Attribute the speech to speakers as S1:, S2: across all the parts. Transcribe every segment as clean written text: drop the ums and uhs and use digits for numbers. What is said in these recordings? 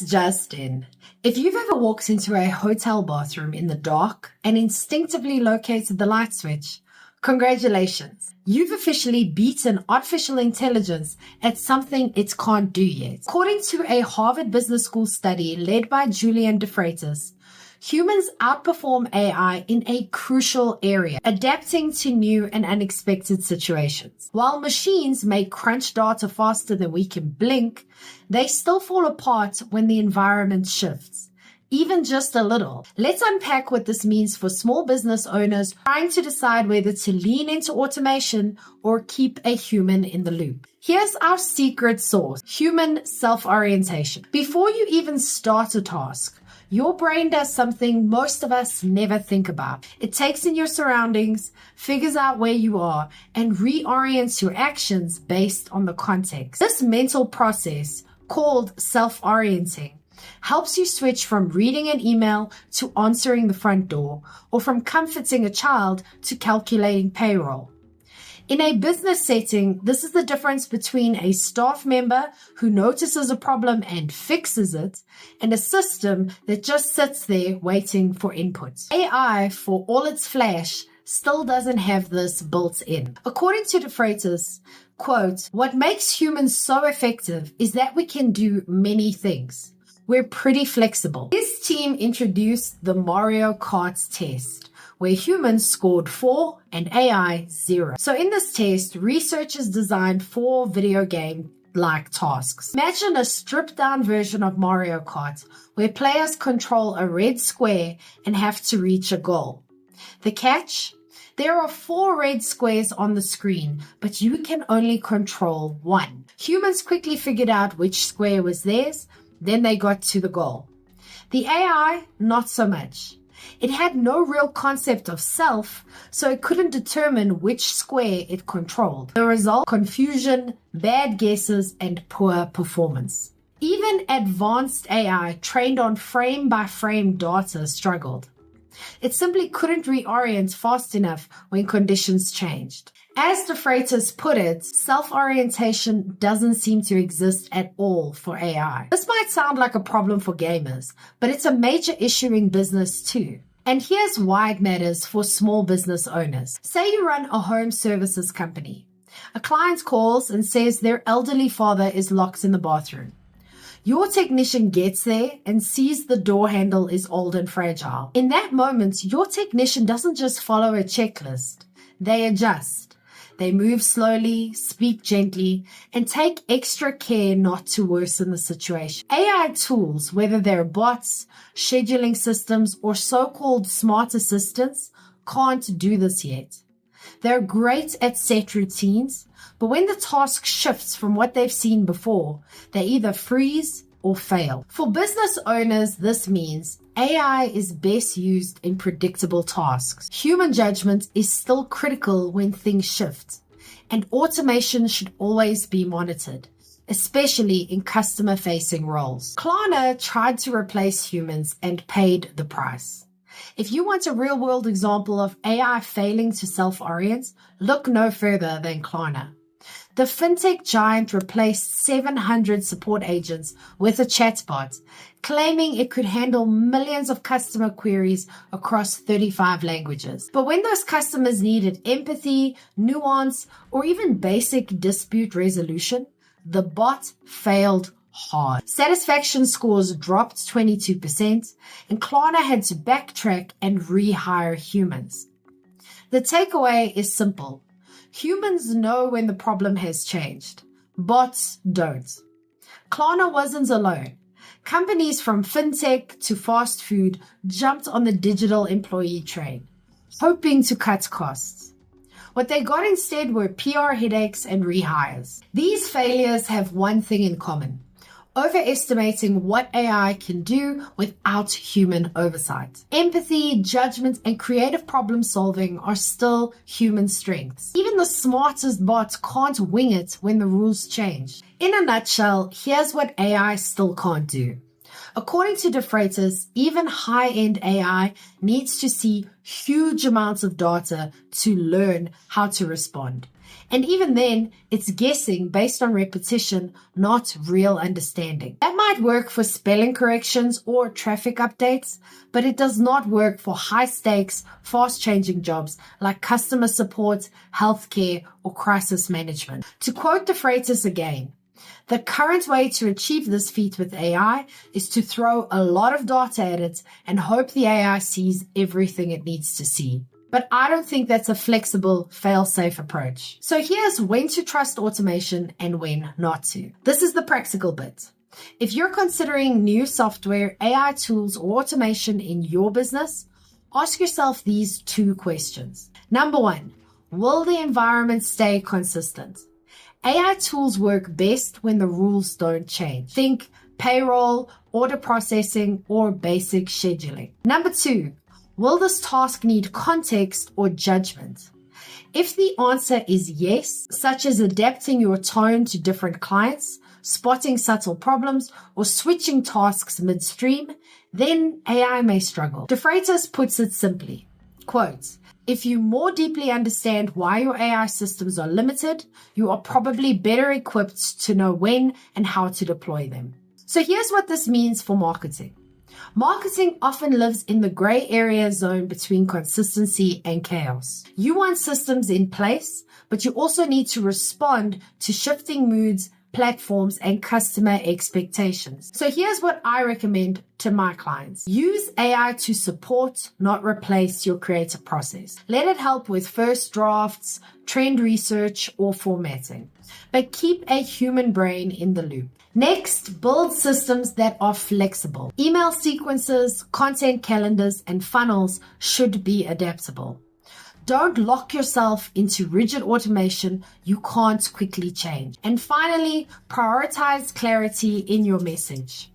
S1: just in. If you've ever walked into a hotel bathroom in the dark and instinctively located the light switch, congratulations. You've officially beaten artificial intelligence at something it can't do yet. According to a Harvard Business School study led by Julian DeFreitas, humans outperform AI in a crucial area, adapting to new and unexpected situations. While machines may crunch data faster than we can blink, they still fall apart when the environment shifts, even just a little. Let's unpack what this means for small business owners trying to decide whether to lean into automation or keep a human in the loop. Here's our secret sauce: human self-orientation. Before you even start a task, your brain does something most of us never think about. It takes in your surroundings, figures out where you are, and reorients your actions based on the context. This mental process, called self-orienting, helps you switch from reading an email to answering the front door, or from comforting a child to calculating payroll. In a business setting, this is the difference between a staff member who notices a problem and fixes it, and a system that just sits there waiting for input. AI, for all its flash, still doesn't have this built in. According to DeFreitas, quote, "What makes humans so effective is that we can do many things. We're pretty flexible." His team introduced the Mario Kart test, where humans scored 4 and AI 0. So in this test, researchers designed 4 video game-like tasks. Imagine a stripped-down version of Mario Kart, where players control a red square and have to reach a goal. The catch? There are 4 red squares on the screen, but you can only control 1. Humans quickly figured out which square was theirs, then they got to the goal. The AI, not so much. It had no real concept of self, so it couldn't determine which square it controlled. The result: confusion, bad guesses, and poor performance. Even advanced AI trained on frame-by-frame data struggled. It simply couldn't reorient fast enough when conditions changed. As DeFreitas put it, self-orientation doesn't seem to exist at all for AI. This might sound like a problem for gamers, but it's a major issue in business too. And here's why it matters for small business owners. Say you run a home services company. A client calls and says their elderly father is locked in the bathroom. Your technician gets there and sees the door handle is old and fragile. In that moment, your technician doesn't just follow a checklist. They adjust. They move slowly, speak gently, and take extra care not to worsen the situation. AI tools, whether they're bots, scheduling systems, or so-called smart assistants, can't do this yet. They're great at set routines, but when the task shifts from what they've seen before, they either freeze or fail. For business owners, this means AI is best used in predictable tasks. Human judgment is still critical when things shift, and automation should always be monitored, especially in customer-facing roles. Klarna tried to replace humans and paid the price. If you want a real-world example of AI failing to self-orient, look no further than Klarna. The fintech giant replaced 700 support agents with a chatbot, claiming it could handle millions of customer queries across 35 languages. But when those customers needed empathy, nuance, or even basic dispute resolution, the bot failed hard. Satisfaction scores dropped 22%, and Klarna had to backtrack and rehire humans. The takeaway is simple. Humans know when the problem has changed. Bots don't. Klarna wasn't alone. Companies from fintech to fast food jumped on the digital employee train, hoping to cut costs. What they got instead were PR headaches and rehires. These failures have one thing in common: overestimating what AI can do without human oversight. Empathy, judgment, and creative problem solving are still human strengths. Even the smartest bots can't wing it when the rules change. In a nutshell, here's what AI still can't do. According to DeFreitas, even high-end AI needs to see huge amounts of data to learn how to respond. And even then, it's guessing based on repetition, not real understanding. That might work for spelling corrections or traffic updates, but it does not work for high stakes, fast changing jobs like customer support, healthcare, or crisis management. To quote the Freitas again, the current way to achieve this feat with AI is to throw a lot of data at it and hope the AI sees everything it needs to see. But I don't think that's a flexible, fail-safe approach. So here's when to trust automation and when not to. This is the practical bit. If you're considering new software, AI tools, or automation in your business, ask yourself these 2 questions. Number 1, will the environment stay consistent? AI tools work best when the rules don't change. Think payroll, order processing, or basic scheduling. Number 2, will this task need context or judgment? If the answer is yes, such as adapting your tone to different clients, spotting subtle problems, or switching tasks midstream, then AI may struggle. De Freitas puts it simply, quote, if you more deeply understand why your AI systems are limited, you are probably better equipped to know when and how to deploy them. So here's what this means for marketing. Marketing often lives in the gray area zone between consistency and chaos. You want systems in place, but you also need to respond to shifting moods, platforms, and customer expectations. So here's what I recommend to my clients. Use AI to support, not replace your creative process. Let it help with first drafts, trend research, or formatting. But keep a human brain in the loop. Next, build systems that are flexible. Email sequences, content calendars, and funnels should be adaptable. Don't lock yourself into rigid automation you can't quickly change. And finally, prioritize clarity in your message.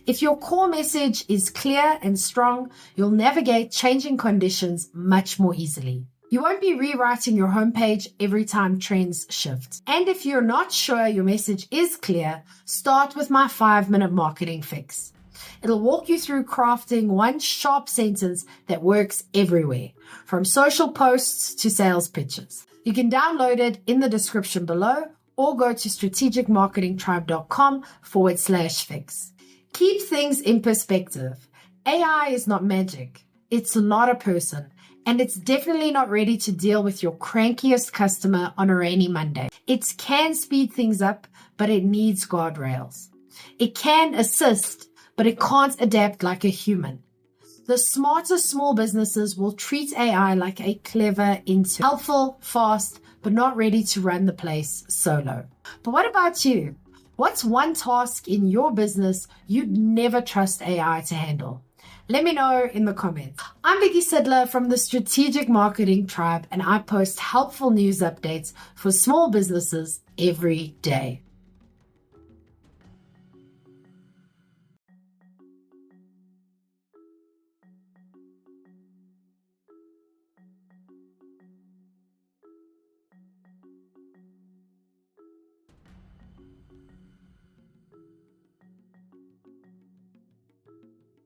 S1: If your core message is clear and strong, you'll navigate changing conditions much more easily. You won't be rewriting your homepage every time trends shift. And if you're not sure your message is clear, start with my 5-minute marketing fix. It'll walk you through crafting one sharp sentence that works everywhere, from social posts to sales pitches. You can download it in the description below or go to strategicmarketingtribe.com/fix. Keep things in perspective. AI is not magic. It's not a person. And it's definitely not ready to deal with your crankiest customer on a rainy Monday. It can speed things up, but it needs guardrails. It can assist, but it can't adapt like a human. The smartest small businesses will treat AI like a clever intern. Helpful, fast, but not ready to run the place solo. But what about you? What's one task in your business you'd never trust AI to handle? Let me know in the comments. I'm Vicky Sidler from the Strategic Marketing Tribe, and I post helpful news updates for small businesses every day.